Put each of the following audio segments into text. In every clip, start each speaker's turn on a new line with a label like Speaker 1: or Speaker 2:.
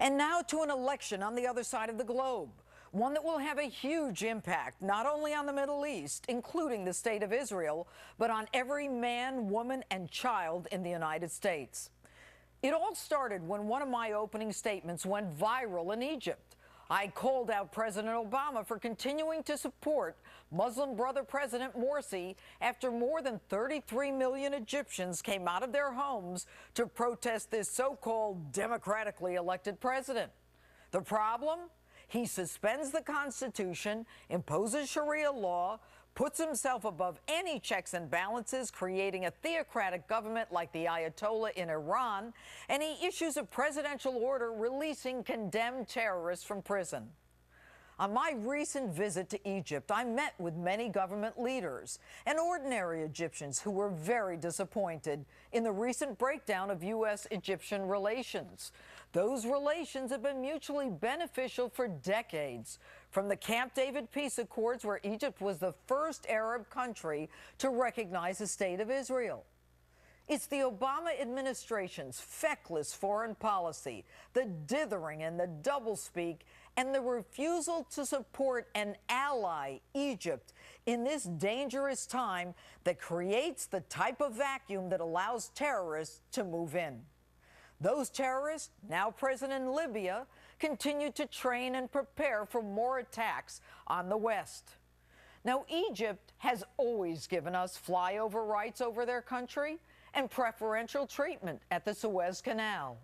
Speaker 1: And now to an election on the other side of the globe, one that will have a huge impact not only on the Middle East, including the state of Israel, but on every man, woman, and child in the United States. It all started when one of my opening statements went viral in Egypt. I called out President Obama for continuing to support Muslim Brother President Morsi after more than 33 million Egyptians came out of their homes to protest this so-called democratically elected president. The problem? He suspends the Constitution, imposes Sharia law, puts himself above any checks and balances, creating a theocratic government like the Ayatollah in Iran, and he issues a presidential order releasing condemned terrorists from prison. On my recent visit to Egypt, I met with many government leaders and ordinary Egyptians who were very disappointed in the recent breakdown of U.S.-Egyptian relations. Those relations have been mutually beneficial for decades, from the Camp David peace accords, where Egypt was the first Arab country to recognize the state of Israel. It's the Obama administration's feckless foreign policy, the dithering and the doublespeak, and the refusal to support an ally, Egypt, in this dangerous time that creates the type of vacuum that allows terrorists to move in. Those terrorists, now present in Libya, continue to train and prepare for more attacks on the West. Now, Egypt has always given us flyover rights over their country and preferential treatment at the Suez Canal.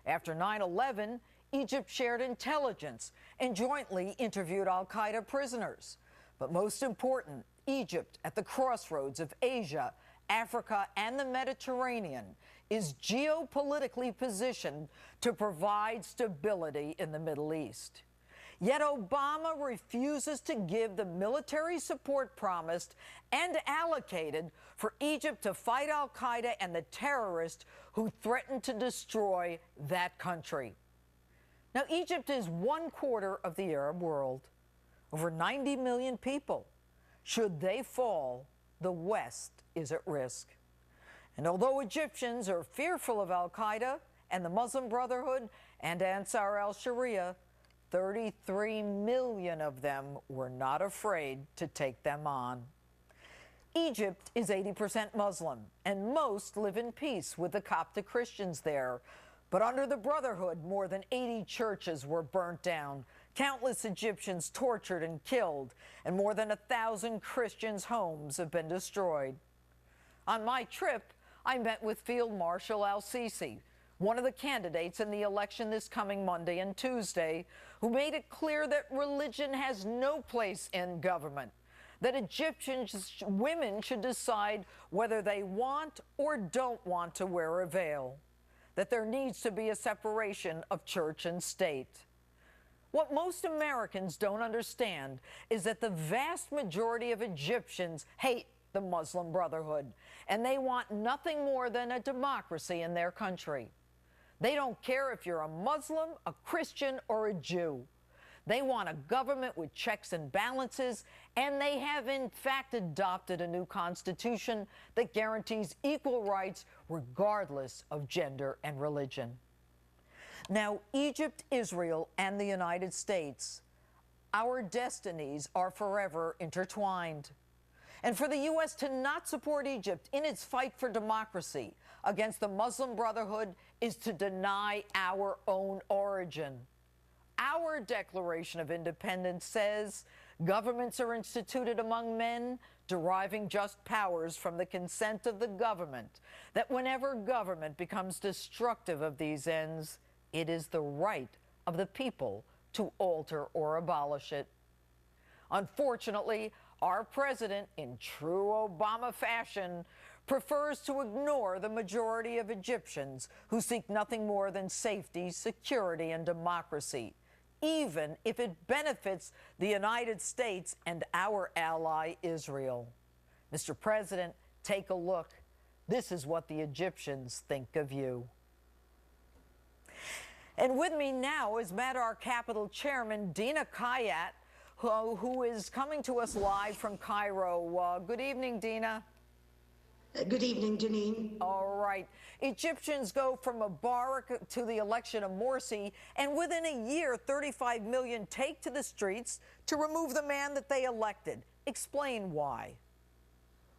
Speaker 1: After 9/11, Egypt shared intelligence and jointly interviewed al-Qaeda prisoners. But most important, Egypt, at the crossroads of Asia, Africa, and the Mediterranean, is geopolitically positioned to provide stability in the Middle East. Yet Obama refuses to give the military support promised and allocated for Egypt to fight al-Qaeda and the terrorists who threaten to destroy that country. Now, Egypt is 1/4 of the Arab world, over 90 million people. Should they fall, the West is at risk. And although Egyptians are fearful of al-Qaeda and the Muslim Brotherhood and Ansar al-Sharia, 33 million of them were not afraid to take them on. Egypt is 80% Muslim, and most live in peace with the Coptic Christians there. But under the Brotherhood, more than 80 churches were burnt down, countless Egyptians tortured and killed, and more than 1,000 Christians' homes have been destroyed. On my trip, I met with Field Marshal al-Sisi, one of the candidates in the election this coming Monday and Tuesday, who made it clear that religion has no place in government, that Egyptian women should decide whether they want or don't want to wear a veil, that there needs to be a separation of church and state. What most Americans don't understand is that the vast majority of Egyptians hate the Muslim Brotherhood, and they want nothing more than a democracy in their country. They don't care if you're a Muslim, a Christian, or a Jew. They want a government with checks and balances, and they have in fact adopted a new constitution that guarantees equal rights regardless of gender and religion. Now, Egypt, Israel, and the United States, our destinies are forever intertwined. And for the U.S. to not support Egypt in its fight for democracy against the Muslim Brotherhood is to deny our own origin. Our Declaration of Independence says governments are instituted among men, deriving just powers from the consent of the government, that whenever government becomes destructive of these ends, it is the right of the people to alter or abolish it. Unfortunately, our president, in true Obama fashion, prefers to ignore the majority of Egyptians who seek nothing more than safety, security, and democracy, even if it benefits the United States and our ally, Israel. Mr. President, take a look. This is what the Egyptians think of you. And with me now is Madar Capital Chairman Dina Kayat, who is coming to us live from Cairo. Good evening, Dina.
Speaker 2: Good evening, Janine.
Speaker 1: All right. Egyptians go from Mubarak to the election of Morsi, and within a year, 35 million take to the streets to remove the man that they elected. Explain why.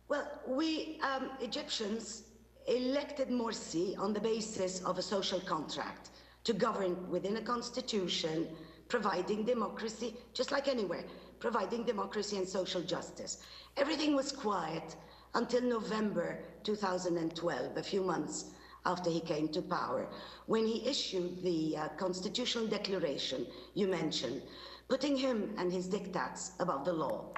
Speaker 2: Well, we Egyptians elected Morsi on the basis of a social contract to govern within a constitution, providing democracy, just like anywhere, providing democracy and social justice. Everything was quiet until November 2012, a few months after he came to power, when he issued the constitutional declaration you mentioned, putting him and his diktats above the law.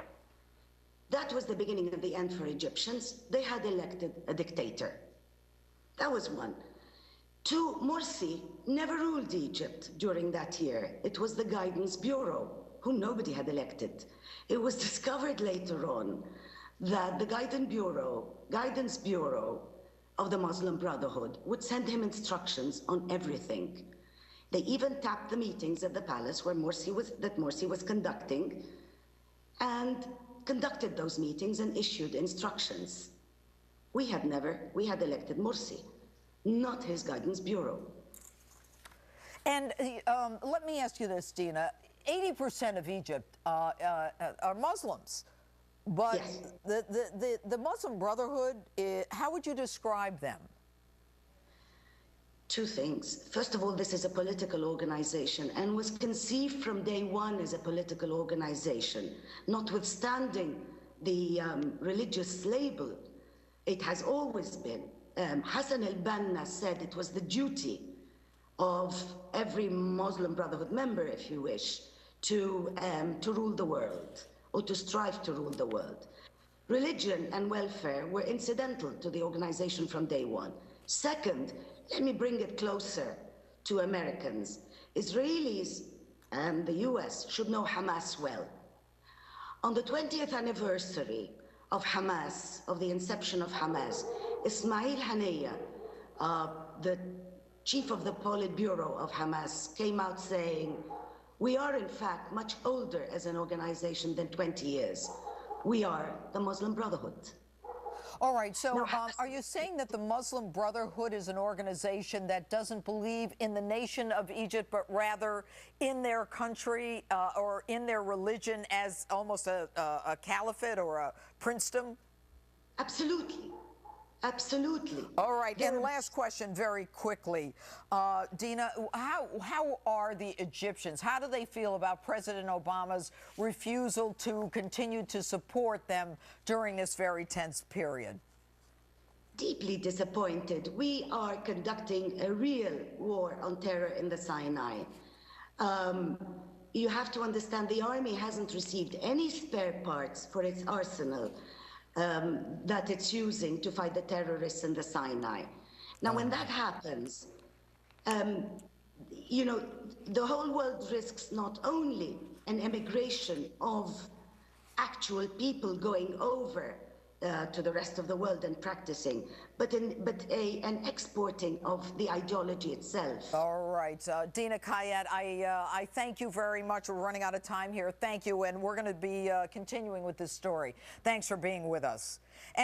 Speaker 2: That was the beginning of the end for Egyptians. They had elected a dictator. That was one. Two, Morsi never ruled Egypt during that year. It was the Guidance Bureau, whom nobody had elected. It was discovered later on that the Guidance Bureau of the Muslim Brotherhood would send him instructions on everything. They even tapped the meetings at the palace where Morsi was conducting, and conducted those meetings and issued instructions. We had elected Morsi, not his Guidance Bureau.
Speaker 1: And let me ask you this, Dina. 80% of Egypt are Muslims. But yes, the Muslim Brotherhood, how would you describe them?
Speaker 2: Two things. First of all, this is a political organization and was conceived from day one as a political organization. Notwithstanding the religious label, it has always been. Hassan al-Banna said it was the duty of every Muslim Brotherhood member, if you wish, to rule the world, or to strive to rule the world. Religion and welfare were incidental to the organization from day one. Second, let me bring it closer to Americans. Israelis and the US should know Hamas well. On the 20th anniversary of Hamas, of the inception of Hamas, Ismail Haniyeh, the chief of the Politburo of Hamas, came out saying, "We are in fact much older as an organization than 20 years. We are the Muslim Brotherhood."
Speaker 1: All right, so are you saying that the Muslim Brotherhood is an organization that doesn't believe in the nation of Egypt, but rather in their country or in their religion as almost a caliphate or a princedom?
Speaker 2: Absolutely. Absolutely.
Speaker 1: All right, and last question very quickly. Dina, how are the Egyptians? How do they feel about President Obama's refusal to continue to support them during this very tense period?
Speaker 2: Deeply disappointed. We are conducting a real war on terror in the Sinai. You have to understand the army hasn't received any spare parts for its arsenal that it's using to fight the terrorists in the Sinai. Now, when that happens, you know, the whole world risks not only an emigration of actual people going over to the rest of the world and practicing, but an exporting of the ideology itself.
Speaker 1: All right. Dina Kayat, I thank you very much. We're running out of time here. Thank you, and we're going to be continuing with this story. Thanks for being with us.